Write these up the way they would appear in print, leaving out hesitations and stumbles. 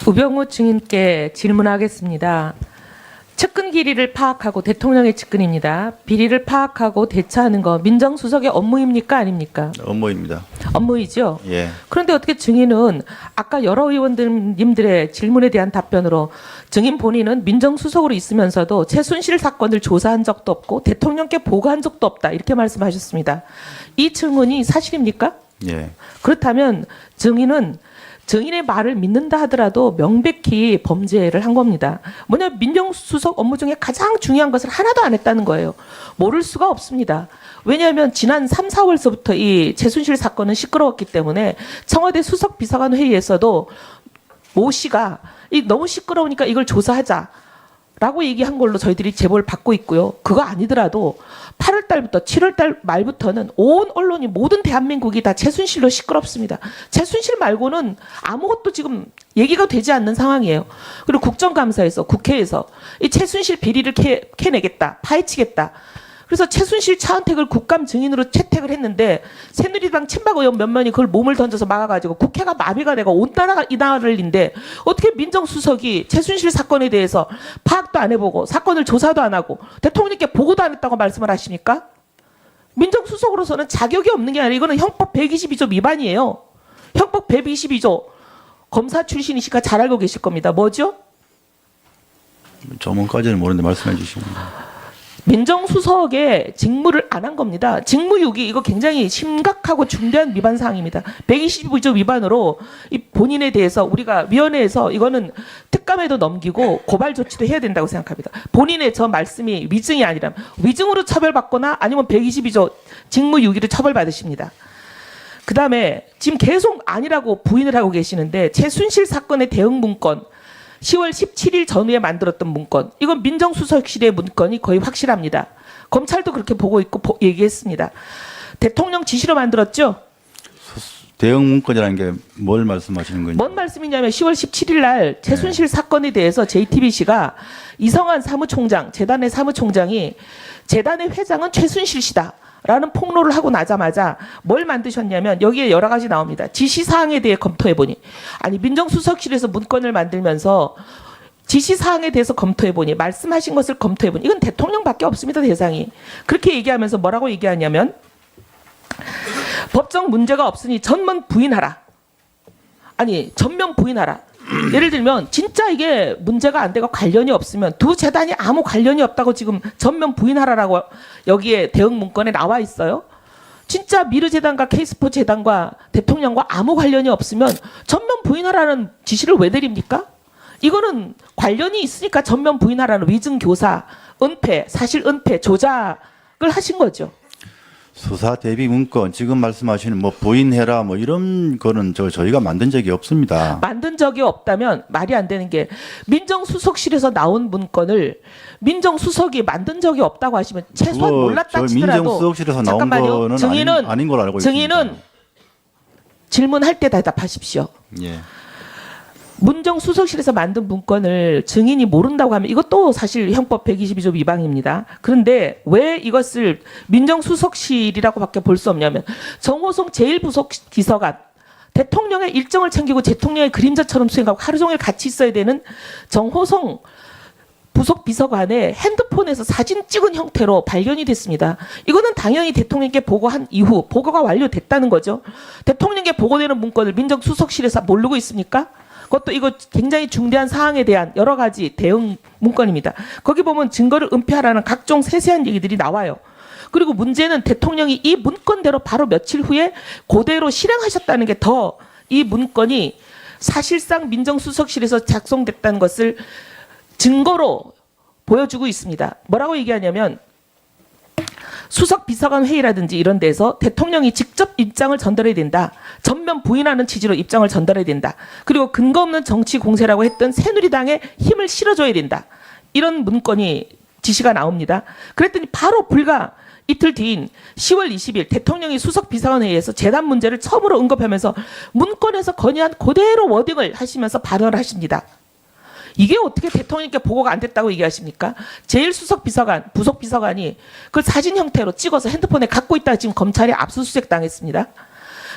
우병우 증인께 질문하겠습니다. 측근 길이를 파악하고 대통령의 측근입니다. 비리를 파악하고 대처하는 거 민정수석의 업무입니까 아닙니까? 업무입니다. 업무이죠. 예. 그런데 어떻게 증인은 아까 여러 의원님들의 질문에 대한 답변으로 증인 본인은 민정수석으로 있으면서도 최순실 사건을 조사한 적도 없고 대통령께 보고한 적도 없다 이렇게 말씀하셨습니다. 이 증언이 사실입니까? 예. 그렇다면 증인의 말을 믿는다 하더라도 명백히 범죄를 한 겁니다. 뭐냐, 민정수석 업무 중에 가장 중요한 것을 하나도 안 했다는 거예요. 모를 수가 없습니다. 왜냐하면 지난 3, 4월서부터 이 최순실 사건은 시끄러웠기 때문에 청와대 수석 비서관 회의에서도 모 씨가 너무 시끄러우니까 이걸 조사하자라고 얘기한 걸로 저희들이 제보를 받고 있고요. 그거 아니더라도 8월 달부터 7월 달 말부터는 온 언론이 모든 대한민국이 다 최순실로 시끄럽습니다. 최순실 말고는 아무것도 지금 얘기가 되지 않는 상황이에요. 그리고 국정감사에서 국회에서 이 최순실 비리를 캐내겠다, 파헤치겠다. 그래서 최순실 차은택을 국감 증인으로 채택을 했는데 새누리당 친박 의원 몇 명이 그걸 몸을 던져서 막아가지고 국회가 마비가 되고 온 나라가 이 나라를인데 어떻게 민정수석이 최순실 사건에 대해서 파악도 안 해보고 사건을 조사도 안 하고 대통령께 보고도 안 했다고 말씀을 하십니까? 민정수석으로서는 자격이 없는 게 아니라 이거는 형법 122조 위반이에요. 형법 122조 검사 출신이시니까 잘 알고 계실 겁니다. 뭐죠? 전문까지는 모르는데 말씀해 주시면. 민정수석의 직무를 안 한 겁니다. 직무유기 이거 굉장히 심각하고 중대한 위반 사항입니다. 122조 위반으로 이 본인에 대해서 우리가 위원회에서 이거는 특감에도 넘기고 고발 조치도 해야 된다고 생각합니다. 본인의 저 말씀이 위증이 아니라 위증으로 처벌받거나 아니면 122조 직무유기로 처벌받으십니다. 그다음에 지금 계속 아니라고 부인을 하고 계시는데 최순실 사건의 대응 문건 10월 17일 전후에 만들었던 문건, 이건 민정수석실의 문건이 거의 확실합니다. 검찰도 그렇게 보고 있고 얘기했습니다. 대통령 지시로 만들었죠? 대응 문건이라는 게 뭘 말씀하시는 건지. 뭔 말씀이냐면 10월 17일 날 최순실 사건에 대해서 JTBC가 이성한 사무총장, 재단의 사무총장이 재단의 회장은 최순실 씨다. 라는 폭로를 하고 나자마자 뭘 만드셨냐면 여기에 여러 가지 나옵니다. 지시사항에 대해 검토해보니 아니 민정수석실에서 문건을 만들면서 지시사항에 대해서 검토해보니 말씀하신 것을 검토해보니 이건 대통령밖에 없습니다. 대상이. 그렇게 얘기하면서 뭐라고 얘기하냐면 법적 문제가 없으니 전면 부인하라. 아니 전면 부인하라. 예를 들면 진짜 이게 문제가 안 되고 관련이 없으면 두 재단이 아무 관련이 없다고 지금 전면 부인하라라고 여기에 대응 문건에 나와 있어요. 진짜 미르재단과 K스포 재단과 대통령과 아무 관련이 없으면 전면 부인하라는 지시를 왜 드립니까? 이거는 관련이 있으니까 전면 부인하라는 위증교사, 은폐, 사실 은폐, 조작을 하신 거죠. 수사 대비 문건 지금 말씀하시는 뭐 부인해라 뭐 이런 거는 저희가 만든 적이 없습니다. 만든 적이 없다면 말이 안 되는 게 민정수석실에서 나온 문건을 민정수석이 만든 적이 없다고 하시면 최소한 몰랐다 치더라도 민정수석실에서 나온 거는 증인은 아닌 걸로 알고 있습니다. 증인은 질문할 때 대답하십시오. 예. 민정수석실에서 만든 문건을 증인이 모른다고 하면 이것도 사실 형법 122조 위반입니다. 그런데 왜 이것을 민정수석실이라고밖에 볼 수 없냐면 정호성 제1부속비서관 대통령의 일정을 챙기고 대통령의 그림자처럼 수행하고 하루 종일 같이 있어야 되는 정호성 부속비서관의 핸드폰에서 사진 찍은 형태로 발견이 됐습니다. 이거는 당연히 대통령께 보고한 이후 보고가 완료됐다는 거죠. 대통령께 보고되는 문건을 민정수석실에서 모르고 있습니까? 그것도 이거 굉장히 중대한 사항에 대한 여러 가지 대응 문건입니다. 거기 보면 증거를 은폐하라는 각종 세세한 얘기들이 나와요. 그리고 문제는 대통령이 이 문건대로 바로 며칠 후에 그대로 실행하셨다는 게 더 이 문건이 사실상 민정수석실에서 작성됐다는 것을 증거로 보여주고 있습니다. 뭐라고 얘기하냐면 수석 비서관 회의라든지 이런 데서 대통령이 직접 입장을 전달해야 된다. 전면 부인하는 취지로 입장을 전달해야 된다. 그리고 근거 없는 정치 공세라고 했던 새누리당에 힘을 실어줘야 된다. 이런 문건이 지시가 나옵니다. 그랬더니 바로 불과 이틀 뒤인 10월 20일 대통령이 수석 비서관 회의에서 재단 문제를 처음으로 언급하면서 문건에서 건의한 그대로 워딩을 하시면서 발언을 하십니다. 이게 어떻게 대통령께 보고가 안 됐다고 얘기하십니까? 제1수석 비서관, 부속 비서관이 그 사진 형태로 찍어서 핸드폰에 갖고 있다가 지금 검찰에 압수수색 당했습니다.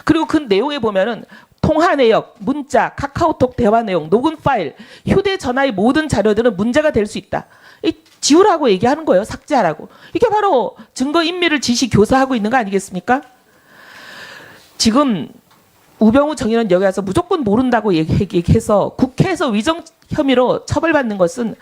그리고 그 내용에 보면은 통화 내역, 문자, 카카오톡 대화 내용, 녹음 파일, 휴대전화의 모든 자료들은 문제가 될 수 있다. 지우라고 얘기하는 거예요. 삭제하라고. 이게 바로 증거인멸을 지시 교사하고 있는 거 아니겠습니까? 지금 우병우 정의는 여기 와서 무조건 모른다고 얘기해서 국회에서 위정 혐의로 처벌받는 것은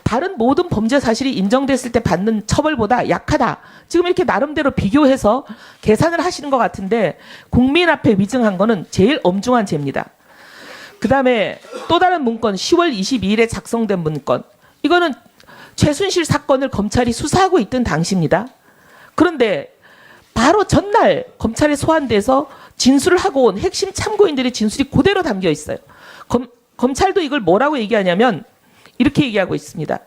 다른 모든 범죄 사실이 인정됐을 때 받는 처벌보다 약하다. 지금 이렇게 나름대로 비교해서 계산을 하시는 것 같은데 국민 앞에 위증한 거는 제일 엄중한 죄입니다. 그다음에 또 다른 문건 10월 22일에 작성된 문건. 이거는 최순실 사건을 검찰이 수사하고 있던 당시입니다. 그런데 바로 전날 검찰에 소환돼서 진술을 하고 온 핵심 참고인들의 진술이 그대로 담겨 있어요. 검찰도 이걸 뭐라고 얘기하냐면 이렇게 얘기하고 있습니다.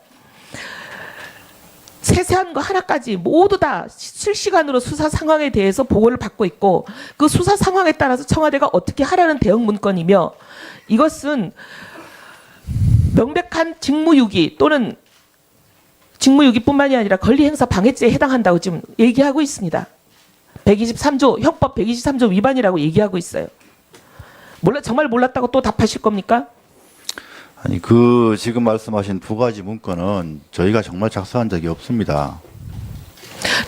세세한 거 하나까지 모두 다 실시간으로 수사 상황에 대해서 보고를 받고 있고 그 수사 상황에 따라서 청와대가 어떻게 하라는 대응 문건이며 이것은 명백한 직무유기 또는 직무유기뿐만이 아니라 권리행사 방해죄에 해당한다고 지금 얘기하고 있습니다. 123조 형법 123조 위반이라고 얘기하고 있어요. 정말 몰랐다고 또 답하실 겁니까? 아니 그 지금 말씀하신 두 가지 문건은 저희가 정말 작성한 적이 없습니다.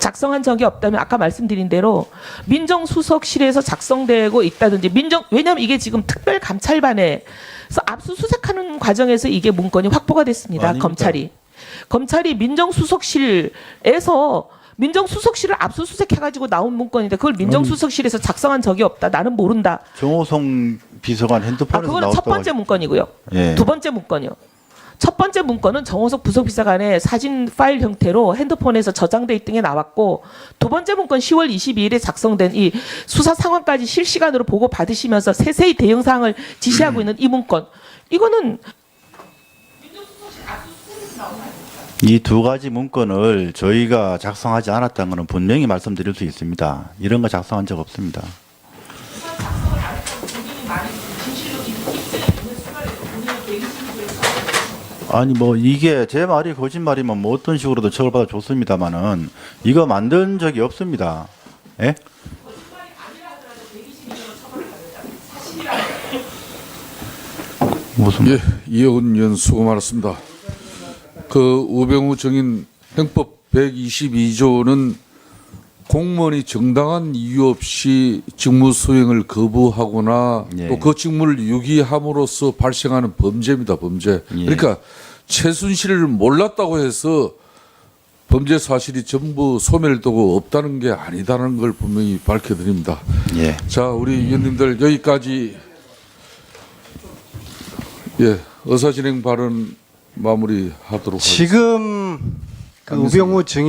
작성한 적이 없다면 아까 말씀드린 대로 민정수석실에서 작성되고 있다든지 왜냐하면 이게 지금 특별감찰반에서 압수수색하는 과정에서 이게 문건이 확보가 됐습니다. 아닙니다. 검찰이 민정수석실을 압수수색해가지고 나온 문건인데 그걸 민정수석실에서 작성한 적이 없다. 나는 모른다. 정호성 비서관 핸드폰에서 그거는 나왔다고 첫 번째 문건이고요. 예. 두 번째 문건이요. 첫 번째 문건은 정호석 부속비서관의 사진 파일 형태로 핸드폰에서 저장돼 있던 게 나왔고 두 번째 문건 10월 22일에 작성된 이 수사 상황까지 실시간으로 보고 받으시면서 세세히 대응 사항을 지시하고 있는 이 문건. 이거는 이 두 가지 문건을 저희가 작성하지 않았다는 것은 분명히 말씀드릴 수 있습니다. 이런 거 작성한 적 없습니다. 아니 뭐 이게 제 말이 거짓말이면 뭐 어떤 식으로도 처벌받아 좋습니다만은 이거 만든 적이 없습니다. 예? 무슨 예, 이영훈 의원 수고 많았습니다. 그 우병우 정인 형법 122조는 공무원이 정당한 이유 없이 직무 수행을 거부하거나 예. 또 그 직무를 유기함으로써 발생하는 범죄입니다. 범죄. 예. 그러니까 최순실을 몰랐다고 해서 범죄 사실이 전부 소멸되고 없다는 게 아니다는 걸 분명히 밝혀드립니다. 예. 자, 우리 의원님들 여기까지 의사진행 발언 마무리하도록 하겠습니다. 지금 그 우병우 증인